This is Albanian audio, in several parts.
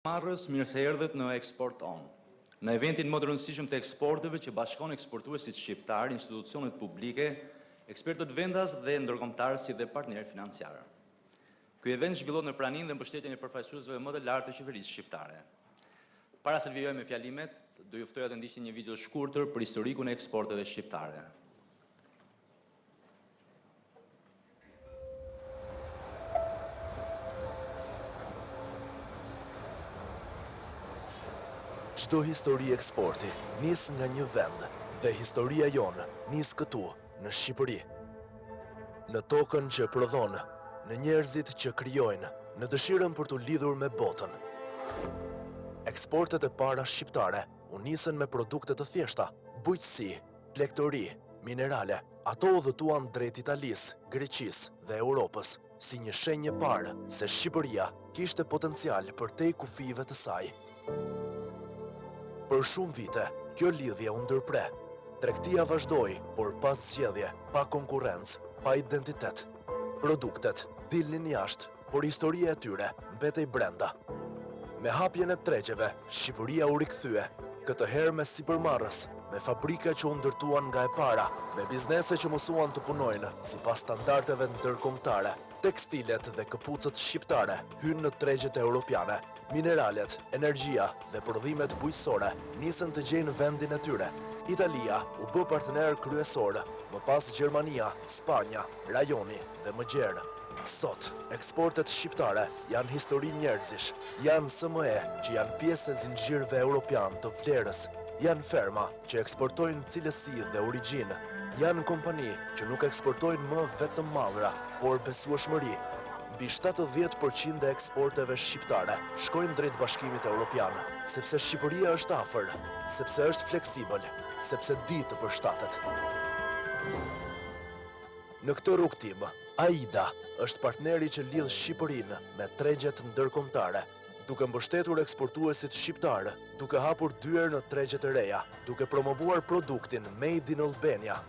Marrës, mirë se erdhët në Export On. Në eventin më të rëndësishëm të eksporteve që bashkon eksportuesit shqiptar, institucionet publike, ekspertët vendas dhe ndërkombëtarë si dhe partnerë financiarë. Ky event zhvillohet në praninë dhe mbështetjen e përfaqësuesve më të lartë të qeverisë shqiptare. Para se të vijoj me fjalimet, do ju ftoja të ndiqni një video shkurtër për historikun e eksporteve shqiptare. Çdo histori eksporti nis nga një vend dhe historia jonë nis këtu, në Shqipëri. Në tokën që prodhon, në njerëzit që krijojnë, në dëshirën për të lidhur me botën. Eksportet e para shqiptare u nisën me produkte të thjeshta, bujqësi, plegtori, minerale. Ato udhëtuan drejt Italisë, Greqisë dhe Europës, si një shenjë parë se Shqipëria kishte potencial përtej kufive të saj. Për shumë vite, kjo lidhje u ndërpre. Tregtia vazhdoi, por pas zgjedhje, pa konkurrencë, pa identitet. Produktet dilnin jashtë, por historia e tyre mbetej brenda. Me hapjen e tregjeve, Shqipëria u rikthye, këtë herë me sipërmarrës, me fabrika që u ndërtuan nga e para, me biznese që mësuan të punojnë sipas standardeve ndërkombëtare. Tekstilet dhe këpucët shqiptare hynë në tregjet europiane. Mineralet, energjia dhe prodhimet bujqësore nisën të gjejnë vendin e tyre. Italia u bë partner kryesor, më pas Gjermania, Spanja, rajoni dhe më gjerë. Sot, eksportet shqiptare janë histori njerëzish, janë SME që janë pjesë e zinxhirëve europian të vlerës, janë ferma që eksportojnë cilësi dhe origjinë, janë kompani që nuk eksportojnë më vetëm mallra, por besueshmëri. Mbi 70% e eksporteve shqiptare shkojnë drejt Bashkimit Evropian, sepse Shqipëria është afër, sepse është fleksibël, sepse di të përshtatet. Në këtë rrugtim, AIDA është partneri që lidh Shqipërinë me tregjet ndërkombëtare, duke mbështetur eksportuesit shqiptar, duke hapur dyer në tregjet e reja, duke promovuar produktin Made in Albania.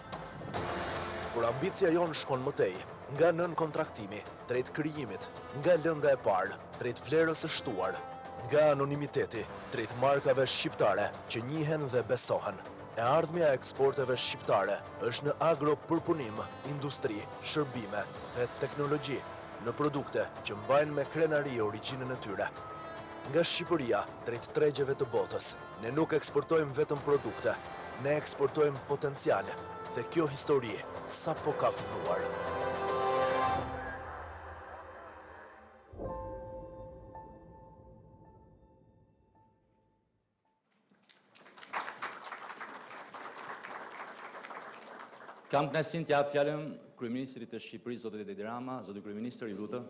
Por ambicia jonë shkon mëtej, nga nën kontraktimi, drejt krijimit, nga lënda e parë, drejt vlerës së shtuar, nga anonimiteti, drejt markave shqiptare që njihen dhe besohen. E ardhmja e eksporteve shqiptare është në agropërpunim, industri, shërbime dhe teknologji, në produkte që mbajnë me krenari origjinën e tyre. Nga Shqipëria drejt tregjeve të botës, ne nuk eksportojmë vetëm produkte, ne eksportojmë potencial, dhe kjo histori sa po ka filluar. Kam kënaqësinë t'jap fjalën kryeministrit të Shqipërisë, zotit Edi Rama. Zoti kryeministër, ju lutem.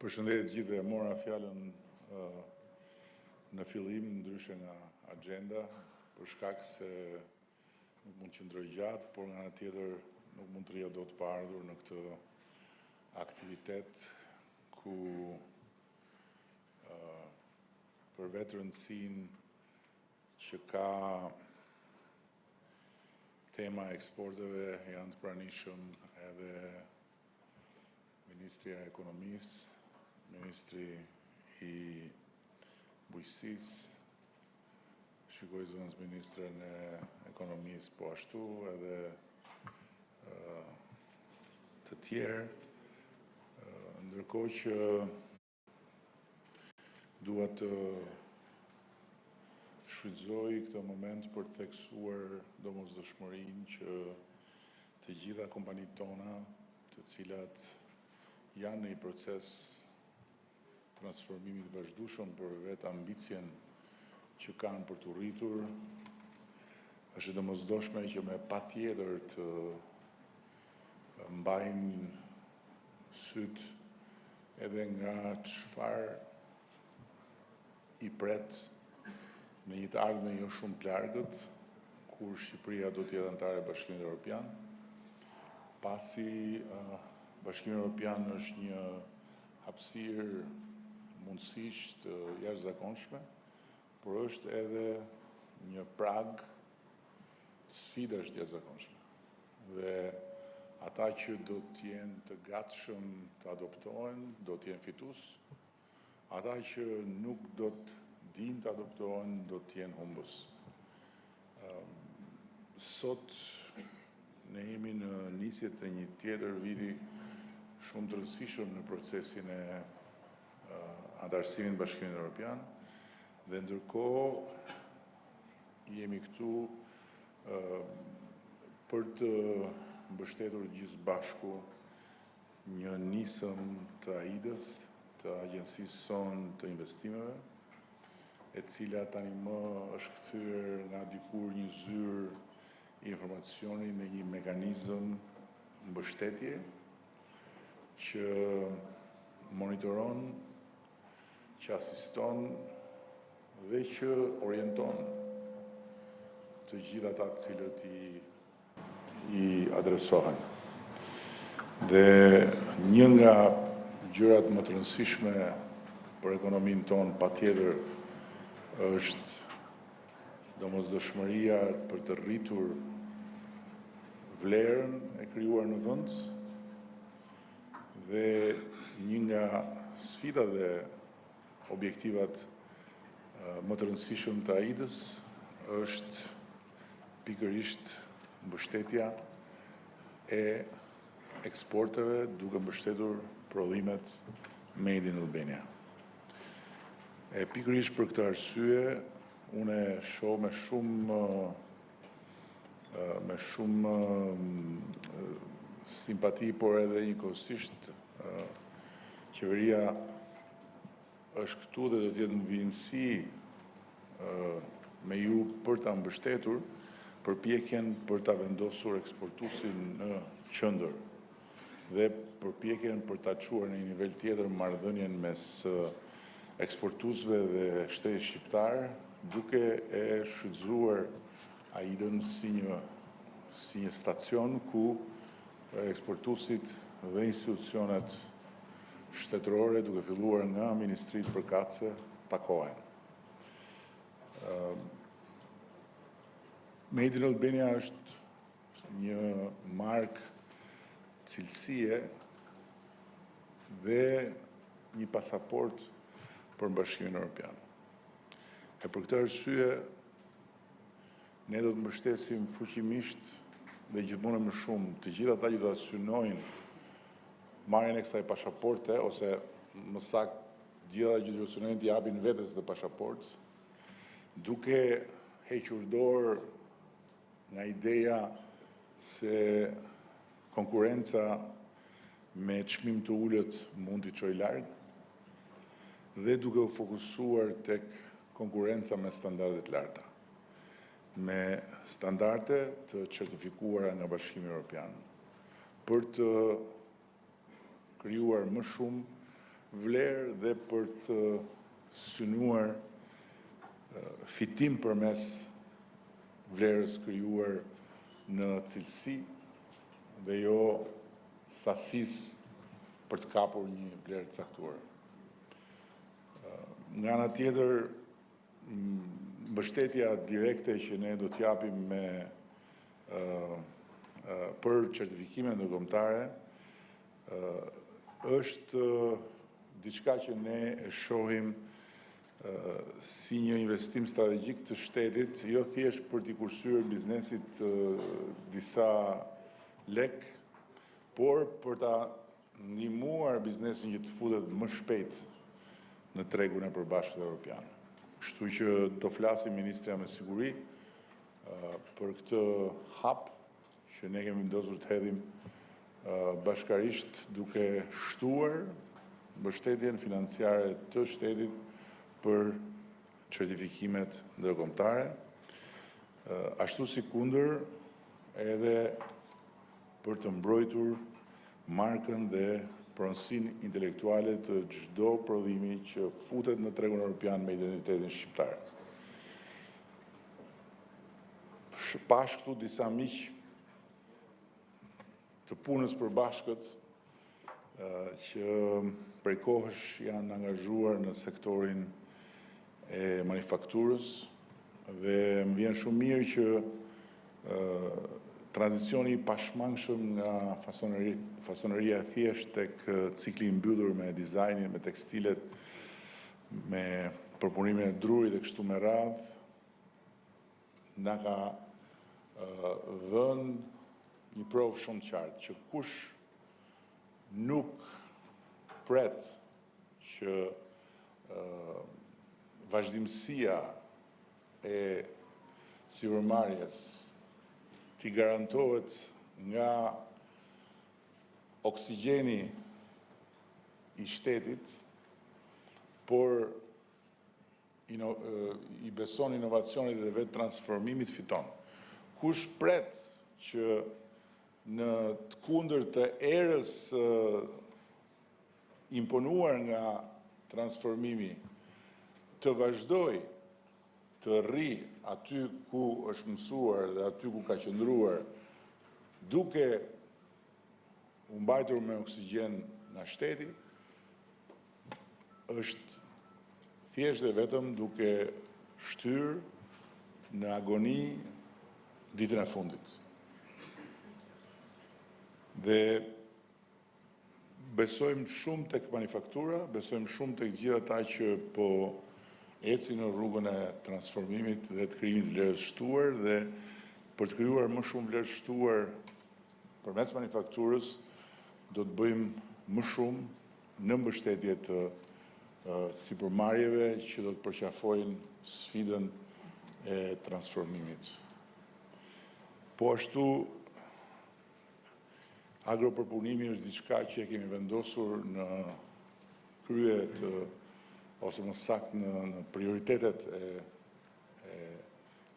Përshëndetje gjithëve, mora fjalën në fillim ndryshe nga agenda, për shkak se nuk mund të qëndroj gjatë, por nga ana tjetër nuk mund të rija dot pa ardhur në këtë aktivitet ku për vetë rëndësinë që ka tema e eksporteve janë të pranishëm edhe Ministria e Ekonomisë, Ministri i Bujqësisë, shikoj zonës Ministrën e Ekonomisë po ashtu, edhe të tjerë, ndërkohë që dua të shfrytëzoj këtë moment për të theksuar domosdoshmërinë që të gjitha kompanitë tona, të cilat janë në një proces transformimit vazhdueshëm për vetë ambicien që kanë për të rritur, është domosdoshme që me patjetër të mbajnë syt edhe nga çfarë i pret në një të ardhme jo shumë të largët, kur Shqipëria do të jetë anëtare e Bashkimit Evropian, pasi Bashkimi Evropian është një hapësirë mundësisht jashtëzakonshme, por është edhe një prag sfida është jashtëzakonshme. Dhe ata që do të jenë të gatshëm të adoptohen, do të jenë fitus. Ata që nuk do të dinë të adoptohen, do të jenë humbës. Sot ne jemi në nisje të një tjetër viti shumë të rëndësishëm në procesin e antarësimit në Bashkimin Evropian, dhe ndërkohë jemi këtu për të mbështetur gjithë bashku një nisëm të AIDA-s, të Agjencisë sonë të investimeve, e cila tani më është kthyer nga dikur një zyrë informacioni në një mekanizëm mbështetje që monitoron, që asiston dhe që orienton të gjitha ata të cilët i adresohen. Dhe një nga gjërat më të rëndësishme për ekonominë tonë patjetër është domosdoshmëria për të rritur vlerën e krijuar në vend, dhe një nga sfidat dhe objektivat më të rëndësishëm të AIDA-s është pikërisht mbështetja e eksporteve duke mbështetur prodhimet Made in Albania. E pikërisht për këtë arsye, unë shoh me shumë simpati, por edhe njëkohësisht qeveria është këtu dhe do të jetë në vijimësi me ju për ta mbështetur përpjekjen për ta vendosur eksportuesin në qendër dhe përpjekjen për ta çuar në një nivel tjetër marrëdhënien mes eksportuesve dhe shtetit shqiptar, duke e shfrytzuar AIDA-n si një stacion ku eksportuesit dhe institucionet shtetërore, duke filluar nga ministritë përkatëse, takohen. Made in Albania është një markë cilësie dhe një pasaport për Bashkimin Evropian. E për këtë arsye, ne do të mbështesim fuqimisht dhe gjithmonë më shumë të gjithë ata që do të synojnë marrjen e kësaj pasaporte, ose më saktë gjithë ata që do të synojnë të japin vetes të pasaportë, duke hequr dorë nga ideja se konkurenca me çmim të ulët mund t'i çojë larg, dhe duke u fokusuar tek konkurenca me standarde të larta, me standarde të certifikuara nga Bashkimi Evropian, për të krijuar më shumë vlerë dhe për të synuar fitim përmes vlerës krijuar në cilësi dhe jo sasisë për të kapur një vlerë të caktuar. Nga ana tjetër, mbështetja direkte që ne do t'japim për certifikime ndërkombëtare është diçka që ne e shohim si një investim strategjik të shtetit, jo thjesht për t'i kursyer biznesit disa lek, por për ta ndihmuar biznesin që të futet më shpejt në tregun e përbashkët evropian. Kështu që do flasim ministrja me siguri për këtë hap që ne kemi vendosur të hedhim bashkarisht, duke shtuar mbështetjen financiare të shtetit për certifikimet ndërkombëtare, ashtu si kundër edhe për të mbrojtur markën dhe pronësinë intelektuale të çdo prodhimi që futet në tregun evropian me identitetin shqiptar. Pash këtu disa miq të punës përbashkët që prej kohësh janë angazhuar në sektorin e manufakturës, dhe më vjen shumë mirë që tranzicioni i pashmangshëm nga fasoneria e thjesht tek cikli i mbyllur me dizajnin, me tekstilet, me përpunimin e drurit dhe kështu me radhë, na ka dhënë një provë shumë qartë që kush nuk pret që vazhdimësia e sipërmarrjes t'i garantohet nga oksigjeni i shtetit, por i beson inovacionit dhe vetë transformimit fiton. Kush pret që në të kundër të erës imponuar nga transformimi të vazhdoj të rri aty ku është mësuar dhe aty ku ka qëndruar, duke u mbajtur me oksigjen nga shteti, është thjesht dhe vetëm duke shtyr në agoni ditën e fundit. Dhe besojmë shumë tek manufaktura, besojmë shumë tek gjithë ata që po ecin në rrugën e transformimit dhe të krijimit vlerës shtuar, dhe për të krijuar më shumë vlerë shtuar përmes manufakturës do të bëjmë më shumë në mbështetje të sipërmarrjeve që do të përqafojnë sfidën e transformimit. Po ashtu, agropërpunimi është diçka që e kemi vendosur në krye të, ose më saktë në prioritetet e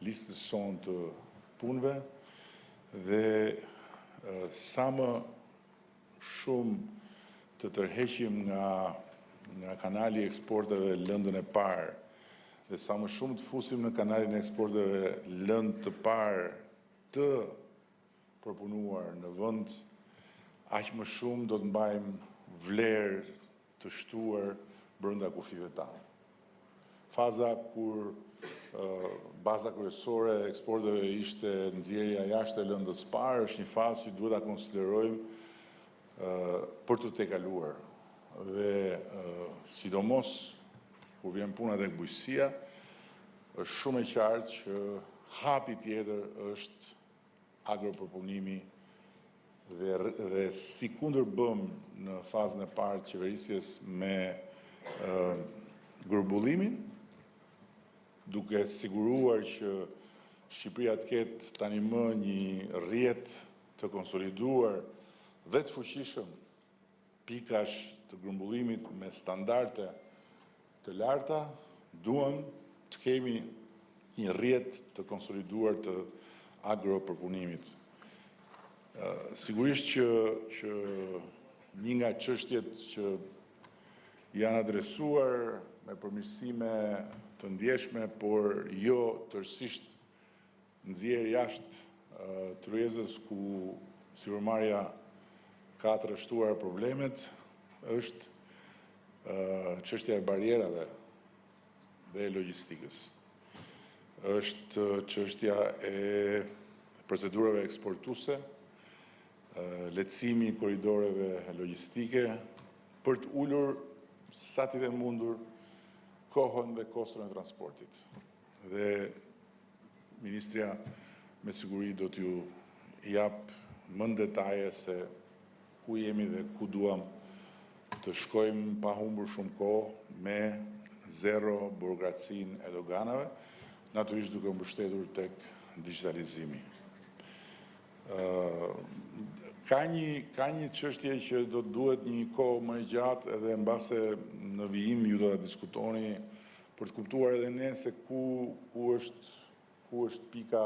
listës sonë të punëve, dhe sa më shumë të tërheqim nga kanali i eksporteve lëndën e parë, dhe sa më shumë të fusim në kanalin e eksporteve lëndë të parë të përpunuar në vend, aq më shumë do të mbajmë vlerë të shtuar brenda kufive tanë. Faza kur baza kryesore e eksporteve ishte nxjerrja jashtë e lëndës parë, është një fazë që duhet ta konsiderojmë për të tejkaluar. Dhe sidomos kur vjen puna tek bujqësia, është shumë e qartë që hapi tjetër është agropërpunimi, dhe si kundër bëm në fazën e parë të qeverisjes me grumbullimin, duke siguruar që Shqipëria të ketë tani më një rrjet të konsoliduar dhe të fuqishëm pikash të grumbullimit me standarde të larta, duam të kemi një rrjet të konsoliduar të agropërpunimit. Sigurisht që një nga çështjet që janë adresuar me përmirësime të ndjeshme, por jo tërësisht nxjerr jashtë tryezës ku sipërmarrja ka trashëtuar problemet, është çështja e barierave dhe logjistikës. Është çështja e procedurave eksportuese, lehtësimi i korridoreve logjistike për të ulur sa t'i dhe mundur kohën dhe kostën e transportit. Dhe Ministria me siguri do t'ju jap më në detaje se ku jemi dhe ku duam të shkojmë pa humbur shumë kohë me zero burokracinë e doganave, natyrisht duke mbështetur tek digitalizimi. Ka një çështje që do të duhet një kohë më e gjatë, edhe mbase në vijim ju do ta diskutoni për të kuptuar edhe ne se ku është pika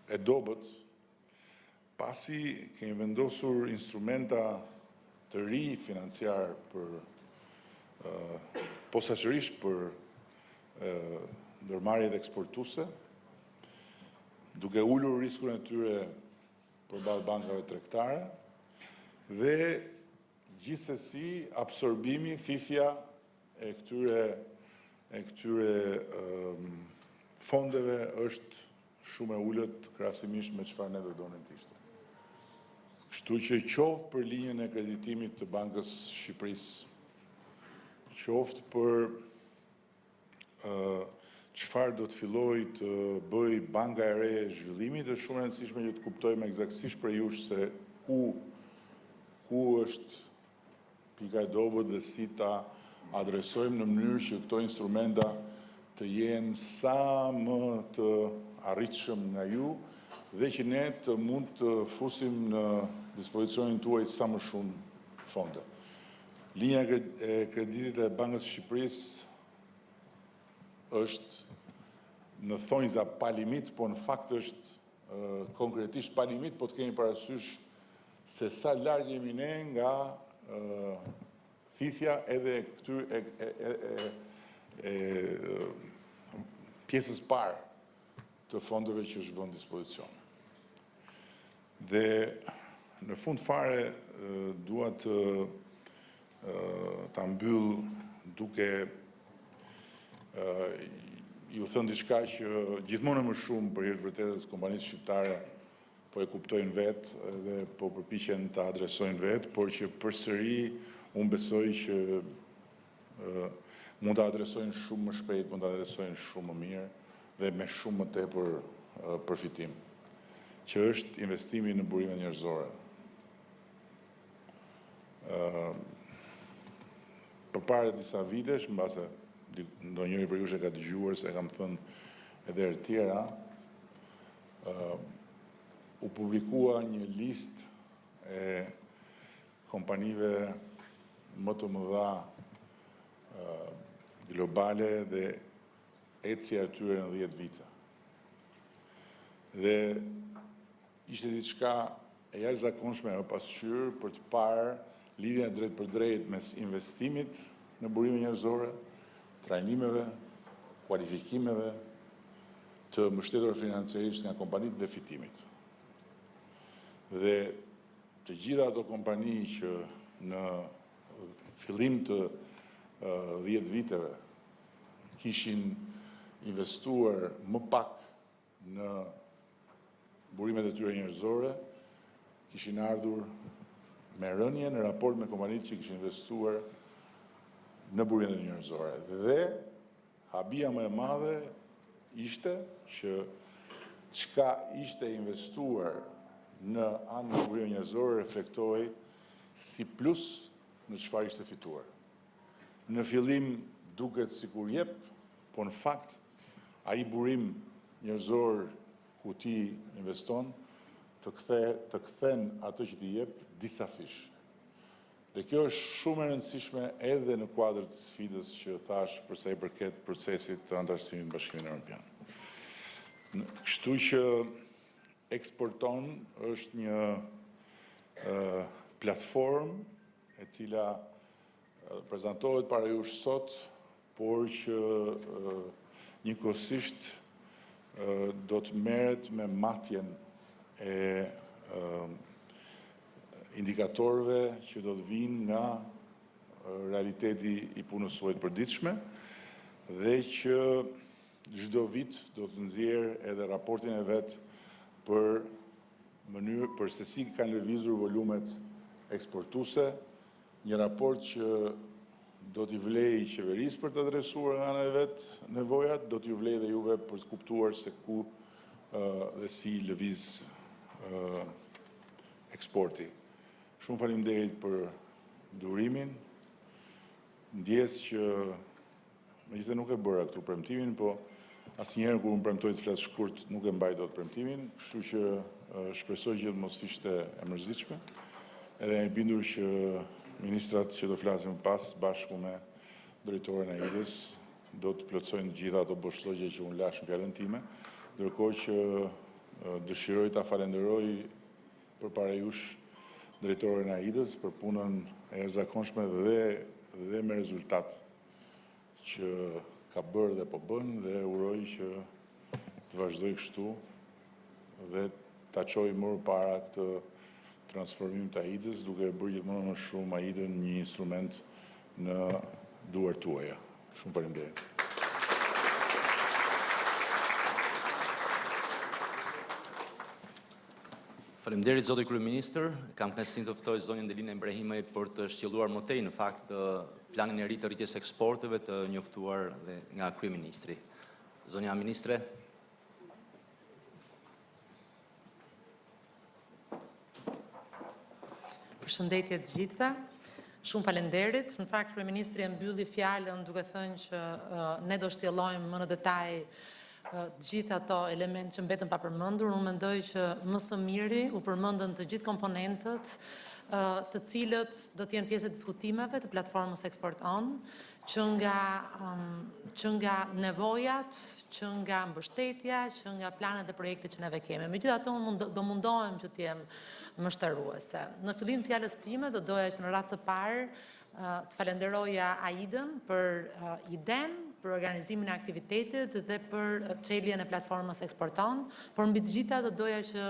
e dobët, pasi kemi vendosur instrumenta të ri financiar posaçërisht për ndërmarrjet eksportuese, duke ulur riskun e tyre përballë bankave tregtare, dhe gjithsesi absorbimi, thithja e këtyre fondeve është shumë e ullët krahasimisht me çfarë ne do donim të ishte. Kështu që qoftë për linjën e kreditimit të Bankës Shqipërisë, qoftë për çfarë do të filloj të bëj Banka e Re e Zhvillimit, është shumë e rëndësishme që të kuptojmë eksaktësisht për jush se ku është pika e dobët dhe si ta adresojmë në mënyrë që këto instrumenta të jenë sa më të arritshëm nga ju dhe që ne të mund të fusim në dispozicionin tuaj sa më shumë fonde. Linja e kreditit e Bankës Shqipërisë është në thonjza pa limit, po në fakt është konkretisht pa limit, po të kemi parasysh se sa larg jemi ne nga thithja edhe pjesës parë të fondeve që është vënë dispozicion. Dhe në fund fare dua ta mbyll duke ju thënë diçka që gjithmonë më shumë për hir të vërtetës kompanisë shqiptare po e kuptojnë vetë dhe po përpiqen ta adresojnë vetë, por që përsëri unë besoj që mund ta adresojnë shumë më shpejt, mund ta adresojnë shumë më mirë dhe me shumë më tepër përfitim, që është investimi në burime njerëzore. Përpara disa vitesh, mbase ndonjëri për jush e ka dëgjuar se kam thënë edhe herë tjera, u publikua një listë e kompanive më të mëdha globale dhe ecja e tyre në 10 vite. Dhe ishte diçka e jashtëzakonshme e pasqyrë për të parë lidhjen drejt për drejt mes investimit në burime njerëzore, trajnimeve, kualifikimeve të mbështetur financiarisht nga kompanitë dhe fitimit. Dhe të gjitha ato kompani që në fillim të 10 viteve kishin investuar më pak në burimet e tyre njerëzore, kishin ardhur me rënje në raport me kompanitë që kishin investuar në burimet e njerëzore. Dhe habia më e madhe ishte që çka ishte investuar në anë në burime njerëzore reflektoi si plus në çfarë ishte fituar. Në fillim duket sikur jep, po në fakt ai burim njerëzor ku ti investon të kthen atë që ti jep disa fish. Dhe kjo është shumë e rëndësishme edhe në kuadër të sfidës që thash për sa i përket procesit të antarësimit në Bashkimin Evropian. Kështu që Eksporton është një platformë e cila prezantohet para jush sot, por që njëkohësisht do të merret me matjen e indikatorëve që do të vinë nga realiteti i punës suaj të përditshme dhe që çdo vit do të nxjerrë edhe raportin e vet për se si kanë lëvizur volumet eksportuese, një raport që do t'i vlej qeverisë për të adresuar nga ana e vet nevojat, do t'ju vlej dhe juve për të kuptuar se ku dhe si lëviz eksporti. Shumë faleminderit për durimin. Ndjes që megjithëse nuk e bëra këtu premtimin, po asnjëherë kur unë premtoj të flas shkurt nuk e mbaj dot premtimin, kështu që shpresoj që të mos ishte e mërzitshme. Edhe jam i bindur që ministrat që do flasin më pas bashku me drejtoren e AIDës do të plotësojnë gjitha ato boshllëgje që unë lash në fjalën time, ndërkohë që dëshiroj ta falenderoj përpara jush drejtoren e AIDës për punën e jashtëzakonshme dhe me rezultat që ka bërë dhe po bën, dhe uroj që të vazhdoj kështu dhe ta çoj më para këtë transformim të AIDës, duke bërë gjithmonë më shumë AIDën një instrument në duart tuaja. Shumë faleminderit. Faleminderit zoti kryeministër. Kam kënaqësinë të ftoj zonjën Delina Ibrahimaj për të shtjelluar më tej në fakt planin e ri të rritjes eksporteve të njoftuar dhe nga kryeministri. Zonja ministre. Përshëndetje të gjithëve. Shumë falenderit. Në fakt, kryeministri e mbylli fjalën duke thënë që ne do shtjellojmë më në detaj të gjithë ato elementë që mbetën pa përmendur. Unë mendoj që më së miri u përmendën të gjithë komponentët, të cilët do të jenë pjesë e diskutimeve të platformës Export On, që nga nevojat, që nga mbështetja, që nga planet dhe projektet që neve kemi. Megjithatë, unë do mundohem që të jem mbështeruese. Në fillim fjalës time do doja që në radhë të parë të falenderoja Aidën për idenë, për organizimin e aktivitetit dhe për çeljen e platformës Export On, por mbi të gjitha do doja që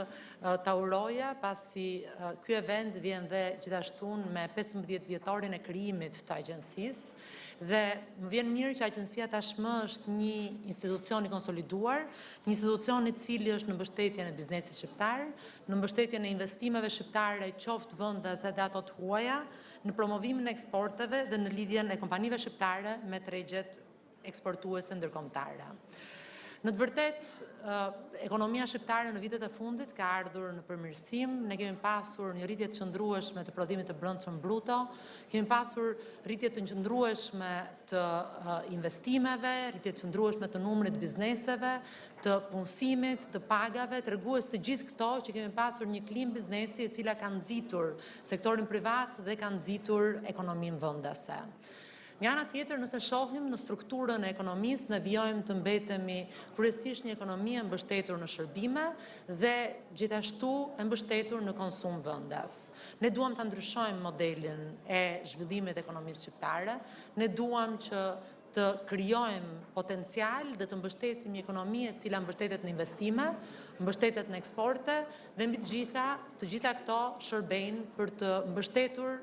ta uroja pasi ky event vjen dhe gjithashtu me 15 vjetorin e krijimit të agjencisë. Dhe më vjen mirë që agjencia tashmë është një institucion i konsoliduar, një institucion i cili është në mbështetjen e biznesit shqiptar, në mbështetjen e investimeve shqiptare, qoftë vendas edhe ato të huaja, në promovimin e eksporteve dhe në lidhjen e kompanive shqiptare me tregjet eksportuese ndërkombëtare. Në të vërtet, ekonomia shqiptare në vitet e fundit ka ardhur në përmirësim. Ne kemi pasur një rritje të qëndrueshme të prodhimit të brendshëm bruto, kemi pasur rritje të qëndrueshme të investimeve, rritje të qëndrueshme të numrit bizneseve, të punësimit, të pagave, tregues të gjithë këto që kemi pasur një klimë biznesi e cila ka nxitur sektorin privat dhe ka nxitur ekonominë vendase. Nga ana tjetër, nëse shohim në strukturën e ekonomisë, ne vijojmë të mbetemi kryesisht një ekonomi e mbështetur në shërbime dhe gjithashtu e mbështetur në konsum vendas. Ne duam ta ndryshojmë modelin e zhvillimit të ekonomisë shqiptare, ne duam që të krijojmë potencial dhe të mbështesim një ekonomi e cila mbështetet në investime, mbështetet në eksporte dhe mbi të gjitha këto shërbejnë për të mbështetur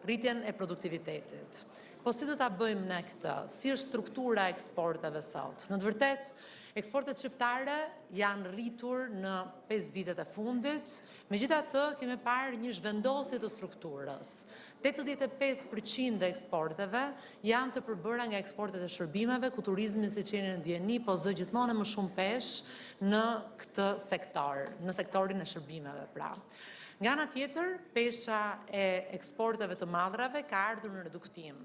rritjen e produktivitetit. Po si do ta bëjmë ne këtë? Si është struktura e eksporteve sot? Në të vërtetë, eksportet shqiptare janë rritur në 5 vitet e fundit, megjithatë kemi parë një zhvendosje të strukturës. 85% e eksporteve janë të përbëra nga eksportet e shërbimeve, ku turizmi, siç jeni në dieni, po zë gjithmonë më shumë peshë në këtë sektor, në sektorin e shërbimeve pra. Nga ana tjetër, pesha e eksporteve të mallrave ka ardhur në reduktim.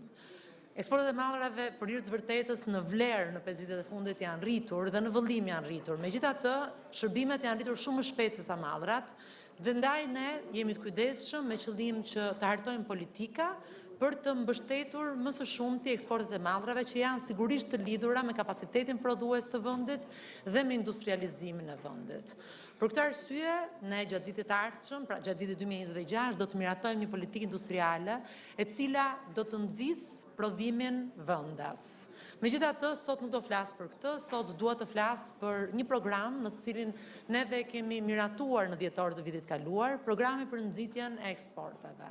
Eksportet e mallrave për hir të vërtetës në vlerë në 5 vitet e fundit janë rritur dhe në vëllim janë rritur. Megjithatë, shërbimet janë rritur shumë më shpejt se sa mallrat dhe ndaj ne jemi të kujdesshëm me qëllim që të hartojmë politika për të mbështetur më së shumti eksportet e mallrave që janë sigurisht të lidhura me kapacitetin prodhues të vendit dhe me industrializimin e vendit. Për këtë arsye, ne gjatë vitit të ardhshëm, pra gjatë vitit 2026, do të miratojmë një politikë industriale e cila do të nxjisë prodhimin vendas. Megjithatë, sot nuk do flas për këtë, sot dua të flas për një program në të cilin neve kemi miratuar në dhjetor të vitit kaluar, programi për nxitjen e eksporteve.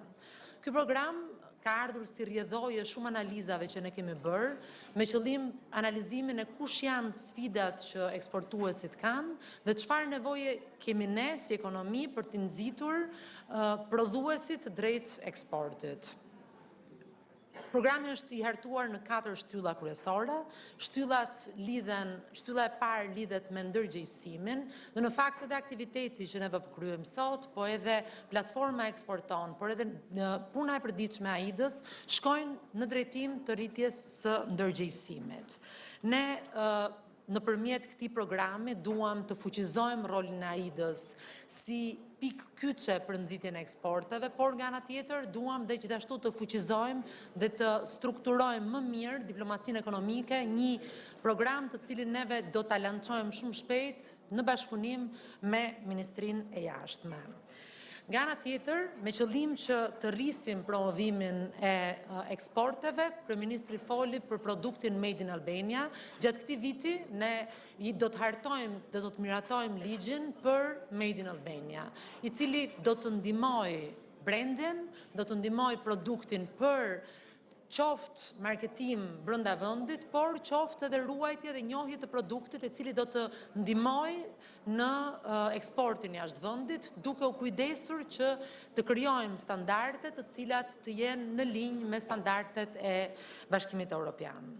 Ky program ka ardhur si rrjedhoje shumë analizave që ne kemi bërë, me qëllim analizimin e kush janë sfidat që eksportuesit kanë dhe çfarë nevoje kemi ne si ekonomi për të nxitur prodhuesit drejt eksportit. Programi është i hartuar në 4 shtylla kryesore. Shtylla e parë lidhet me ndërgjegjësimin dhe në fakt edhe aktiviteti që ne kryejmë sot, po edhe platforma Export On, por edhe puna e përditshme e Aidës shkojnë në drejtim të rritjes së ndërgjegjësimit. Ne nëpërmjet këtij programi duam të fuqizojmë rolin e Aidës si pikë kyçe për nxitjen e eksporteve, por nga ana tjetër duam dhe gjithashtu të fuqizojmë dhe të strukturojmë më mirë diplomacinë ekonomike, një program të cilin neve do ta lançojmë shumë shpejt në bashkëpunim me Ministrinë e Jashtme. Nga ana tjetër, me qëllim që të rrisim promovimin e eksporteve, Kryeministri foli për produktin Made in Albania. Gjatë këtij viti ne do të hartojmë dhe do të miratojmë ligjin për Made in Albania, i cili do të ndihmojë brendin, do të ndihmojë produktin për qoftë marketim brenda vendit, por qoftë edhe ruajtje dhe njohje të produktit e cili do të ndihmojë në eksportin jashtë vendit, duke u kujdesur që të krijojmë standarde të cilat të jenë në linjë me standardet e Bashkimit Evropian.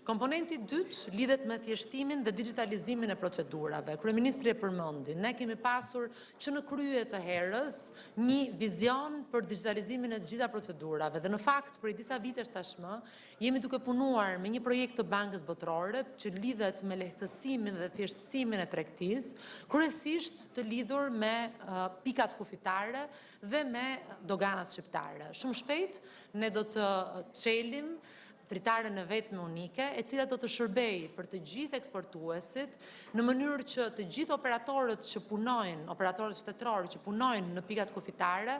Komponenti dytë lidhet me thjeshtimin dhe digitalizimin e procedurave. Kryeministri e përmendi, ne kemi pasur që në krye të herës një vizion për digitalizimin e të gjitha procedurave dhe në fakt për disa vitesh tashmë jemi duke punuar me një projekt të Bankës Botërore që lidhet me lehtësimin dhe thjeshtësimin e tregtisë, kryesisht të lidhur me pikat kufitare dhe me doganat shqiptare. Shumë shpejt ne do të çelim dritaren e vetme unike, e cila do të shërbejë për të gjithë eksportuesit në mënyrë që të gjithë operatorët që punojnë, operatorët shtetërorë që punojnë në pikat kufitare,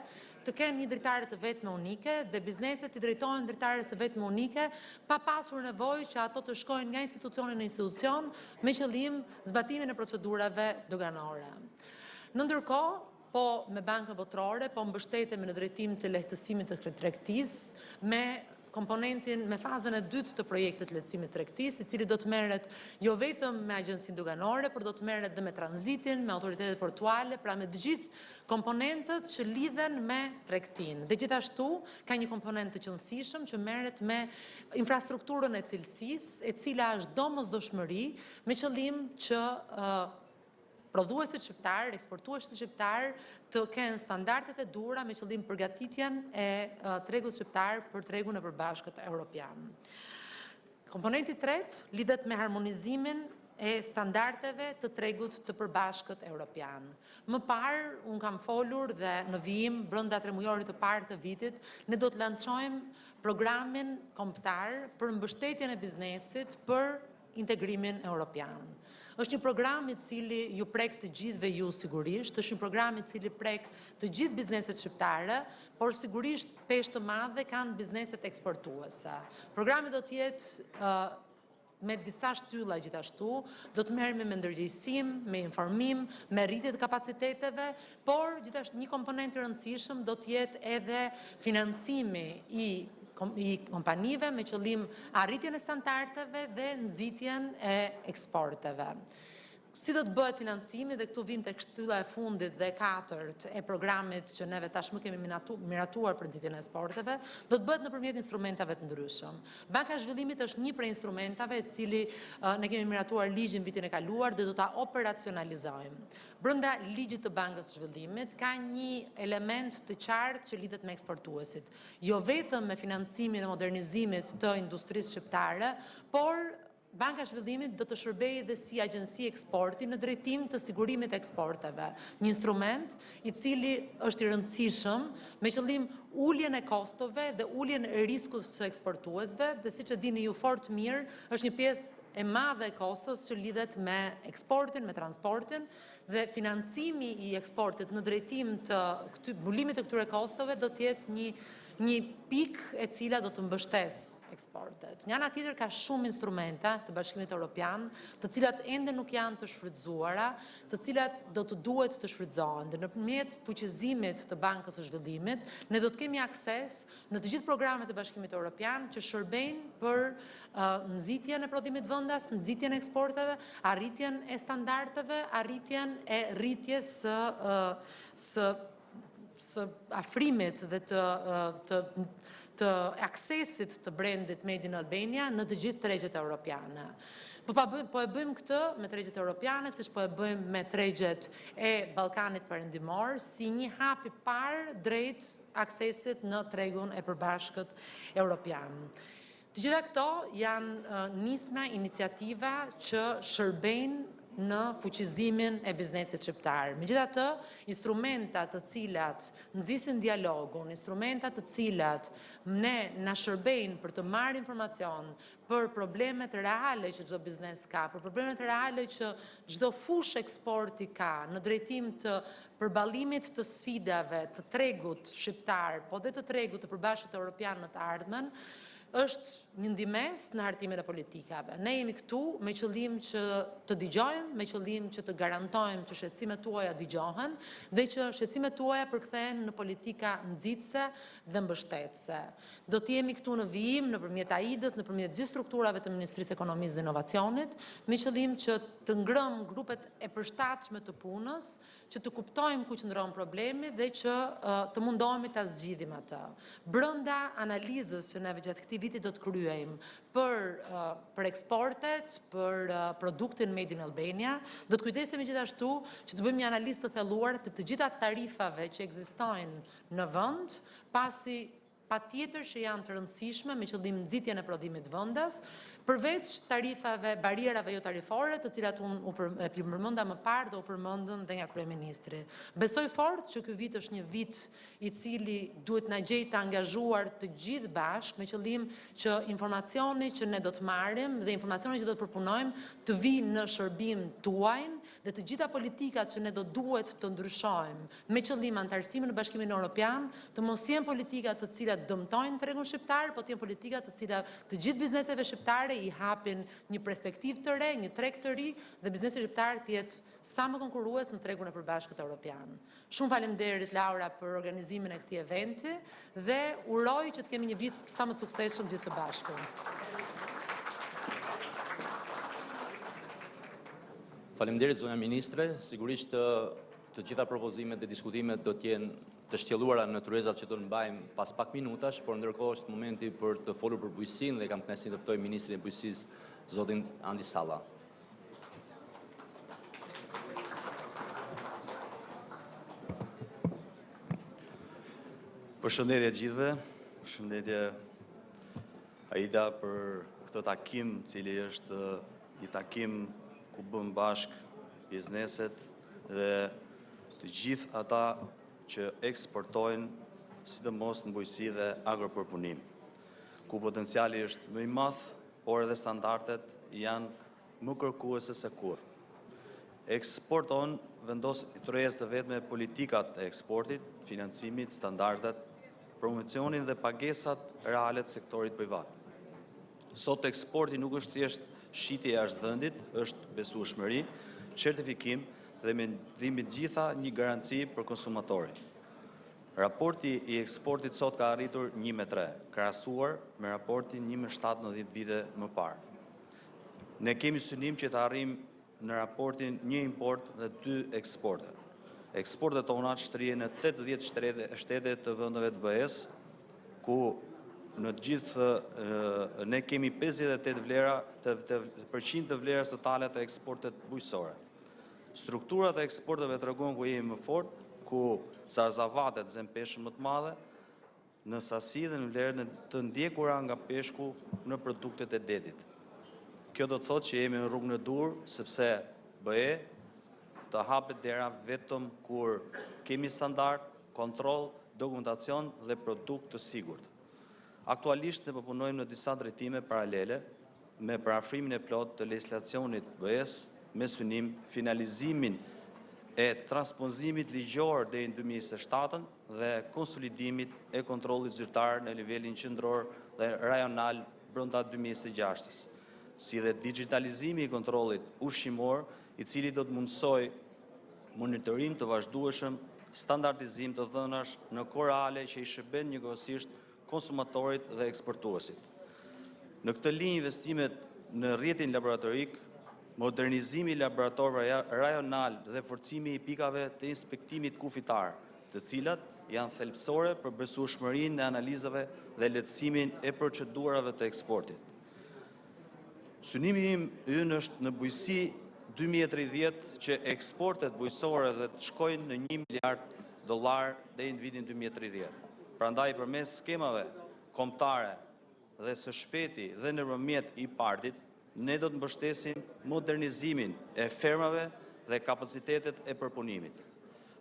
të kenë një dritare të vetme unike dhe bizneset të drejtojnë dritares së vetme unike, pa pasur nevojë që ato të shkojnë nga institucioni në institucion me qëllim zbatimin e procedurave doganore. Në ndërkohë, po me Bankën Botërore, po mbështetemi në drejtim të lehtësimit të tregtisë me komponentin me fazën e dytë të projektit lehtësimit tregtisë, i cili do të merret jo vetëm me agjencinë doganore, por do të merret dhe me tranzitin, me autoritetet portuale, pra me të gjithë komponentët që lidhen me tregtinë. Dhe gjithashtu ka një komponent të qëndësishëm që merret me infrastrukturën e cilësisë, e cila është domosdoshmëri me qëllim që prodhuesit shqiptar, eksportuesit shqiptar të kenë standardet e duhura me qëllim përgatitjen e tregut shqiptar për tregun e përbashkët evropian. Komponenti tretë lidhet me harmonizimin e standardeve të tregut të përbashkët evropian. Më parë, unë kam folur dhe në vijim brenda 3 mujorit të parë të vitit, ne do të lançojmë programin kombëtar për mbështetjen e biznesit për integrimin evropian. Është një program i cili ju prek të gjithëve ju sigurisht, është një program i cili prek të gjithë bizneset shqiptare, por sigurisht peshë të madhe kanë bizneset eksportuese. Programi do të jetë me disa shtylla gjithashtu, do të merremi me ndërgjegjësim, me informim, me rritje të kapaciteteve, por gjithashtu një komponent i rëndësishëm do të jetë edhe financimi i kompanive me qëllim arritjen e standardeve dhe nxitjen e eksporteve. Si do të bëhet financimi, dhe këtu vim tek shtylla e fundit dhe e katërt e programit që neve tashmë kemi miratuar për nxitjen e eksporteve, do të bëhet nëpërmjet instrumentave të ndryshëm. Banka e Zhvillimit është një prej instrumentave e cili ne kemi miratuar ligjin vitin e kaluar dhe do ta operacionalizojmë. Brenda ligjit të Bankës së Zhvillimit ka një element të qartë që lidhet me eksportuesit, jo vetëm me financimin e modernizimit të industrisë shqiptare, por Banka e Zhvillimit do të shërbejë dhe si agjenci eksporti në drejtim të sigurimit të eksporteve, një instrument i cili është i rëndësishëm me qëllim uljen e kostove dhe uljen e riskut të eksportuesve, dhe siç e dini ju fort mirë, është një pjesë e madhe e kostos që lidhet me eksportin, me transportin, dhe financimi i eksportit në drejtim të mbulimit të këtyre kostove do të jetë një pikë e cila do të mbështes eksportet. Nga ana tjetër ka shumë instrumenta të Bashkimit Evropian, të cilat ende nuk janë të shfrytzuara, të cilat do të duhet të shfrytëzohen. Dhe nëpërmjet fuqizimit të Bankës së Zhvillimit, ne do të kemi akses në të gjithë programet e Bashkimit Evropian që shërbejnë për nxitjen e prodhimit vendas, nxitjen e eksporteve, arritjen e standardeve, arritjen e rritjes së afrimit dhe të aksesit të brendit Made in Albania në të gjithë tregjet europiane. Po e bëjmë këtë me tregjet europiane, siç po e bëjmë me tregjet e Ballkanit Perëndimor, si një hap i parë drejt aksesit në tregun e përbashkët europian. Të gjitha këto janë nisma iniciativa që shërbejnë në fuqizimin e biznesit shqiptar. Megjithatë, instrumenta të cilat nxisin dialogun, instrumenta të cilat ne na shërbejnë për të marrë informacion për problemet reale që çdo biznes ka, për problemet reale që çdo fushë eksporti ka, në drejtim të përballimit të sfidave të tregut shqiptar, po dhe të tregut të përbashkët evropian në të ardhmen, është një ndihmes në hartimin e politikave. Ne jemi këtu me qëllim që të dëgjojmë, me qëllim që të garantojmë që shqetësimet tuaja dëgjohen dhe që shqetësimet tuaja përkthehen në politika nxitëse dhe mbështetëse. Do të jemi këtu në vijim nëpërmjet AID-s, nëpërmjet gjithë strukturave të Ministrisë Ekonomisë dhe Inovacionit, me qëllim që të ngrëmë grupet e përshtatshme të punës, që të kuptojmë ku qëndron problemi dhe që të mundohemi ta zgjidhim atë. Brenda analizës që neve gjatë këtij viti do të kryejmë për eksportet, për produktin Made in Albania, do të kujdesemi gjithashtu që të bëjmë një analizë të thelluar të gjitha tarifave që ekzistojnë në vend, pasi patjetër që janë të rëndësishme me qëllim nxitjen e prodhimit vendas, përveç tarifave, barierave jo tarifore, të cilat unë e përmenda më parë dhe u përmendën dhe nga kryeministri. Besoj fort që ky vit është një vit i cili duhet na gjejë të angazhuar të gjithë bashkë me qëllim që informacioni që ne do të marrim dhe informacioni që do të përpunojmë të vinë në shërbim tuaj dhe të gjitha politikat që ne do duhet të ndryshojmë me qëllim antarësimin në Bashkimin Evropian, të mos jenë politika të cilat dëmtojnë tregun shqiptar, po të jenë politika të cilat të gjithë bizneseve shqiptare i hapin një perspektivë të re, një treg të ri dhe biznesi shqiptar të jetë sa më konkurrues në tregun e përbashkët evropian. Shumë faleminderit Laura për organizimin e këtij eventi dhe uroj që të kemi një vit sa më të suksesshëm gjithë së bashku. Faleminderit zonja ministre, sigurisht të gjitha propozimet dhe diskutimet do të jenë të shtjelluara në tryezat që do të mbajmë pas pak minutash, por ndërkohë është momenti për të folur për bujqësinë dhe kam kënaqësinë të ftoj ministrin e bujqësisë, zotin Andi Salla. Përshëndetje gjithëve, përshëndetje Aida për këtë takim, cili është një takim ku bëm bashk bizneset dhe të gjithë ata që eksportojnë, sidomos në bujqësi dhe agropërpunim, ku potenciali është më i madh, por edhe standardet janë më kërkuese se kurrë. Eksporton vendos tryezë të vetme politikat e eksportit, financimit, standardet, promocionin dhe pagesat reale të sektorit privat. Sot eksporti nuk është thjesht shitje jashtë vendit, është besueshmëri, certifikim dhe me gjitha një garanci për konsumatorin. Raporti i eksportit sot ka arritur 1:3, krahasuar me raportin 1:7 në 10 vite më parë. Ne kemi synim që të arrijmë në raportin 1 import dhe 2 eksporte. Eksportet tona shtrihen në 80 shtete të vendeve të BE-s, ku në gjithë ne kemi 58% të vlerës totale të eksportet bujqësore. Strukturat e eksporteve tregon ku jemi më fort, ku sarzavatet zën peshë më të madhe në sasi dhe në vlerë të ndjekura nga peshku në produktet e detit. Kjo do të thotë që jemi në rrugën e dur, sepse BE të hapet dera vetëm kur kemi standard, kontroll, dokumentacion dhe produkt të sigurt. Aktualisht ne punojmë në disa drejtime paralele me parafrimin e plot të legjislacionit BE-s me synim finalizimin e transponimit ligjor deri në 2027 dhe konsolidimit e kontrollit zyrtar në nivelin qendror dhe rajonal brenda 2026-s, si dhe digitalizimi i kontrollit ushqimor, i cili do të mundsoj monitorim të vazhdueshëm, standardizim të dhënash në kohë reale që i shërben njëkohësisht konsumatorit dhe eksportuesit. Në këtë linjë investimet në rrjetin laboratorik, modernizimi laboratorëve rajonal dhe forcimi i pikave të inspektimit kufitar, të cilat janë thelbësore për besueshmërinë e analizave dhe lehtësimin e procedurave të eksportit. Synimi im ynë është në bujqësi 2030 që eksportet bujqësore dhe të shkojnë në $1 miliard deri në vitin 2030. Prandaj përmes skemave kombëtare dhe së shpejti dhe nëpërmjet IPARD-it, ne do të mbështesim modernizimin e fermave dhe kapacitetet e përpunimit.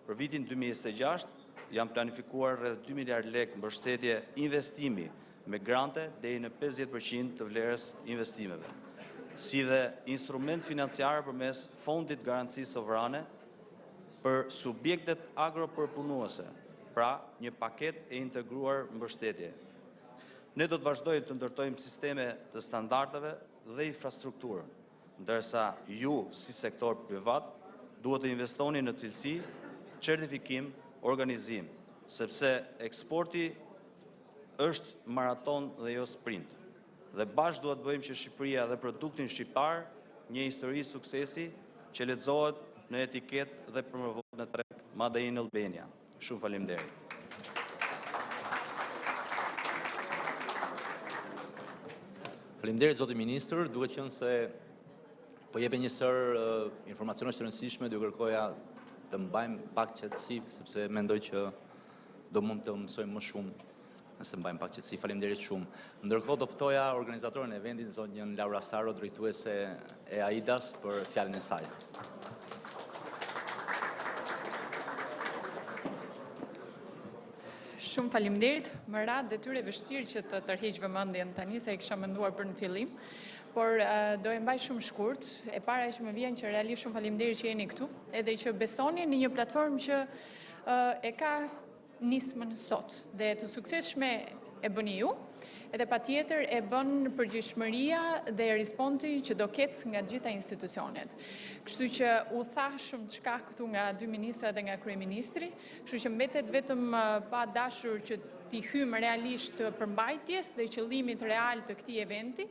Për vitin 2026 janë planifikuar rreth 2 miliard lekë mbështetje investimi me grante deri në 50% të vlerës investimeve, si dhe instrument financiar përmes fondit garanci sovrane për subjektet agropërpunuese, pra një paket e integruar mbështetje. Ne do të vazhdojmë të ndërtojmë sisteme të standardeve dhe infrastrukturën, ndërsa ju, si sektor privat, duhet të investoni në cilësi, certifikim, organizim, sepse eksporti është maraton dhe jo sprint. Dhe bashkë duhet bëjmë që Shqipëria dhe produktin shqiptar një histori suksesi që lexohet në etiketë dhe promovohet në treg Made in Albania. Shumë faleminderit. Faleminderit zoti ministër, duke qenë se po jepet një sër informacionesh të rëndësishme, do kërkoja të mbajmë pak qetësi, sepse mendoj që do mund të mësojmë më shumë nëse mbajmë pak qetësi. Faleminderit shumë. Ndërkohë do ftoja organizatorën e evendit, zonjën Laura Saro, drejtuese e AIDAS, për fjalën e saj. Shumë faleminderit, më ra detyrë e vështirë që të tërheq vëmendjen tani, se e kisha menduar për në fillim, por do e mbaj shumë shkurt. E para që më vjen që realisht shumë faleminderit që jeni këtu, edhe që besoni në një platformë që e ka nismën sot dhe të suksesshme e bëni ju, edhe patjetër e bën përgjegjësia dhe respondi që do ketë nga gjitha institucionet. Kështu që u tha shumë çka këtu nga dy ministra dhe nga kryeministri, kështu që mbetet vetëm pa dashur që t'i hymë realisht përmbajtjes dhe qëllimit real të këtij eventi,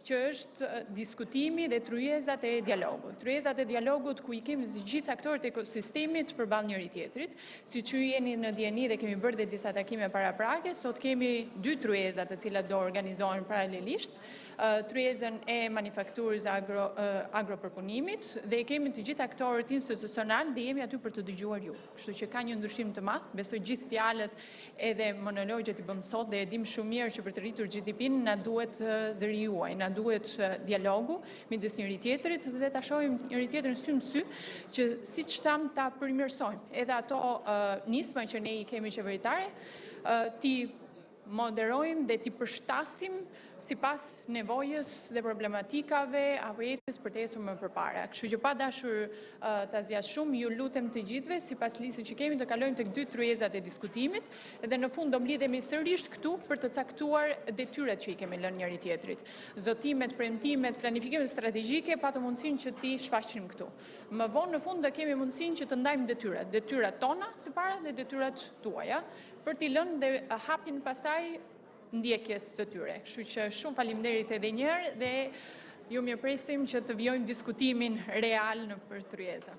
që është diskutimi dhe tryezat e dialogut. Tryezat e dialogut ku i kemi të gjithë aktorët e ekosistemit përballë njëri tjetrit, siç ju jeni në dieni dhe kemi bërë dhe disa takime paraprake, sot kemi dy tryeza të cilat do organizohen paralelisht, tryezën e manufakturës agropërpunimit dhe kemi të gjithë aktorët institucional dhe jemi aty për të dëgjuar ju. Kështu që ka një ndryshim të madh, besoj gjithë fjalët edhe monologjet i bëm sot dhe e dim shumë mirë që për të rritur GDP-n na duhet zëri juaj, na duhet dialogu midis njëri tjetrit dhe ta shohim njëri tjetrin sy në sy që siç tham ta përmirësojmë edhe ato nisma që ne i kemi qeveritare, ti moderojmë dhe ti përshtasim sipas nevojës dhe problematikave apo jetës për të ecur më përpara. Kështu që pa dashur ta zgjas shumë, ju lutem të gjithëve sipas listës që kemi të kalojmë tek dy tryezat e diskutimit dhe në fund do mblidhemi sërish këtu për të caktuar detyrat që i kemi lënë njëri tjetrit. Zotimet, premtimet, planifikimet strategjike pa të mundësinë që ti shfaqim këtu. Më vonë në fund do kemi mundësinë që të ndajmë detyrat tona së para dhe detyrat tuaja, për t'i lënë dhe hapin pastaj ndjekjes së tyre. Kështu që shumë faleminderit edhe një herë dhe ju mirëpresim që të vijojmë diskutimin real në për tryeza.